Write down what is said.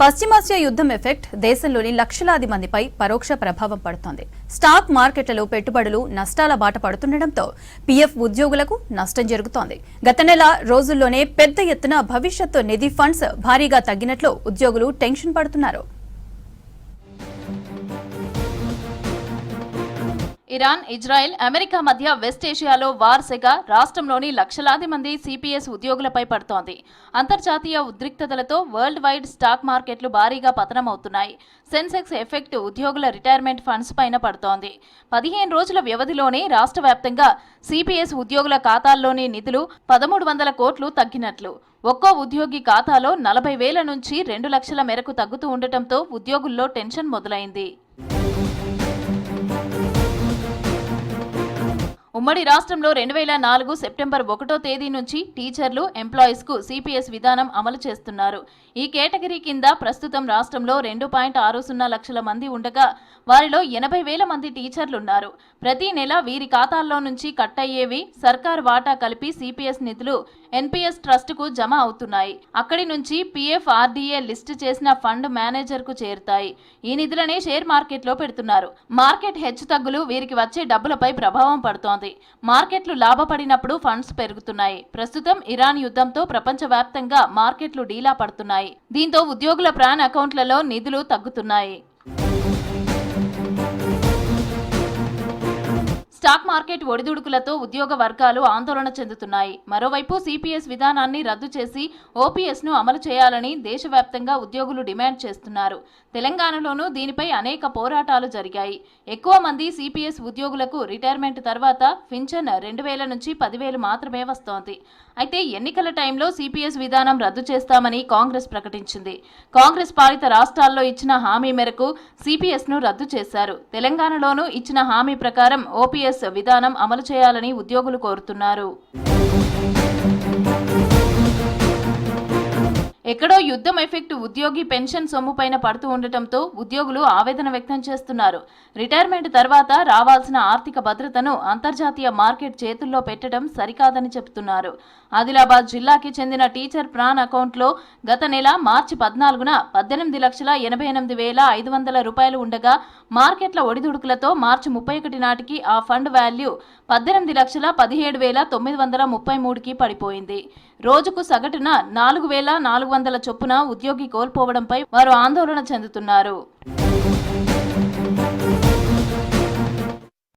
పశ్చిమాసియా యుద్ధం ఎఫెక్ట్ దేశంలోని లక్షలాది మందిపై పరోక్ష ప్రభావం పడుతోంది. స్టాక్ మార్కెట్లలో పెట్టుబడులు నష్టాల బాట పడుతుండటంతో పీఎఫ్ ఉద్యోగులకు నష్టం జరుగుతోంది. గత నెల రోజుల్లోనే పెద్ద ఎత్తున భవిష్యత్తు నిధి ఫండ్స్ భారీగా తగ్గినట్లు ఉద్యోగులు టెన్షన్ పడుతున్నారు. ఇరాన్, ఇజ్రాయెల్, అమెరికా మధ్య వెస్ట్ ఏషియాలో వార్ సెగ రాష్ట్రంలోని లక్షలాది మంది సిపిఎస్ ఉద్యోగులపై పడుతోంది. అంతర్జాతీయ ఉద్రిక్తతలతో వరల్డ్ వైడ్ స్టాక్ మార్కెట్లు భారీగా పతనమవుతున్నాయి. సెన్సెక్స్ ఎఫెక్ట్ ఉద్యోగుల రిటైర్మెంట్ ఫండ్స్ పైన పడుతోంది. 15 రోజుల వ్యవధిలోనే రాష్ట్ర వ్యాప్తంగా సిపిఎస్ ఉద్యోగుల ఖాతాల్లోని నిధులు 1300 కోట్లు తగ్గినట్లు. ఒక్కో ఉద్యోగి ఖాతాలో 40,000 నుంచి 2 లక్షల మేరకు తగ్గుతూ ఉండటంతో ఉద్యోగుల్లో టెన్షన్ మొదలైంది. ఉమ్మడి రాష్ట్రంలో 2004 సెప్టెంబర్ 1వ తేదీ నుంచి టీచర్లు, ఎంప్లాయీస్ కు సిపిఎస్ విధానం అమలు చేస్తున్నారు. ఈ కేటగిరీ కింద ప్రస్తుతం రాష్ట్రంలో 2.60 లక్షల మంది ఉండగా వారిలో 80,000 మంది టీచర్లున్నారు. ప్రతి నెల వీరి ఖాతాల్లో నుంచి కట్ అయ్యేవి సర్కార్ వాటా కలిపి సిపిఎస్ నిధులు ఎన్పిఎస్ ట్రస్ట్ కు జమ అవుతున్నాయి. అక్కడి నుంచి పీఎఫ్ ఆర్డీఏ లిస్టు చేసిన ఫండ్ మేనేజర్ కు చేరుతాయి. ఈ నిధులనే షేర్ మార్కెట్ లో పెడుతున్నారు. మార్కెట్ హెచ్చుతగ్గులు వీరికి వచ్చే డబ్బులపై ప్రభావం పడుతోంది. మార్కెట్లు లాభపడినప్పుడు ఫండ్స్ పెరుగుతున్నాయి. ప్రస్తుతం ఇరాన్ యుద్ధంతో ప్రపంచవ్యాప్తంగా మార్కెట్లు డీలా పడుతున్నాయి. దీంతో ఉద్యోగుల ప్రాన్ అకౌంట్లలో నిధులు తగ్గుతున్నాయి. స్టాక్ మార్కెట్ ఒడిదుడుకులతో ఉద్యోగ వర్గాలు ఆందోళన చెందుతున్నాయి. మరోవైపు సిపిఎస్ విధానాన్ని రద్దు చేసి ఓపీఎస్ ను అమలు చేయాలని దేశవ్యాప్తంగా ఉద్యోగులు డిమాండ్ చేస్తున్నారు. తెలంగాణలోనూ దీనిపై అనేక పోరాటాలు జరిగాయి. ఎక్కువ మంది సిపిఎస్ ఉద్యోగులకు రిటైర్మెంట్ తర్వాత పింఛన్ 2,000 నుంచి 10,000 మాత్రమే వస్తోంది. అయితే ఎన్నికల టైంలో సిపిఎస్ విధానం రద్దు చేస్తామని కాంగ్రెస్ ప్రకటించింది. కాంగ్రెస్ పాలిత రాష్ట్రాల్లో ఇచ్చిన హామీ మేరకు సిపిఎస్ ను రద్దు చేశారు. తెలంగాణలోనూ ఇచ్చిన హామీ ప్రకారం ఓపీఎస్ విధానం అమలు చేయాలని ఉద్యోగులు కోరుతున్నారు. ఎక్కడో యుద్ధం ఎఫెక్ట్ ఉద్యోగి పెన్షన్ సొమ్ము పైన పడుతూ ఉండటంతో ఉద్యోగులు ఆవేదన వ్యక్తం చేస్తున్నారు. రిటైర్మెంట్ తర్వాత రావాల్సిన ఆర్థిక భద్రతను అంతర్జాతీయ మార్కెట్ చేతుల్లో పెట్టడం సరికాదని చెబుతున్నారు. ఆదిలాబాద్ జిల్లాకి చెందిన టీచర్ ప్రాన్ అకౌంట్లో గత నెల మార్చి 14న 18,88,500 రూపాయలు ఉండగా మార్కెట్ల ఒడిదుడుకులతో మార్చి 31 నాటికి ఆ ఫండ్ వాల్యూ 18,17,933కి పడిపోయింది. రోజుకు సగటున 4,400 చొప్పున ఉద్యోగి కోల్పోవడంపై వారు ఆందోళన చెందుతున్నారు.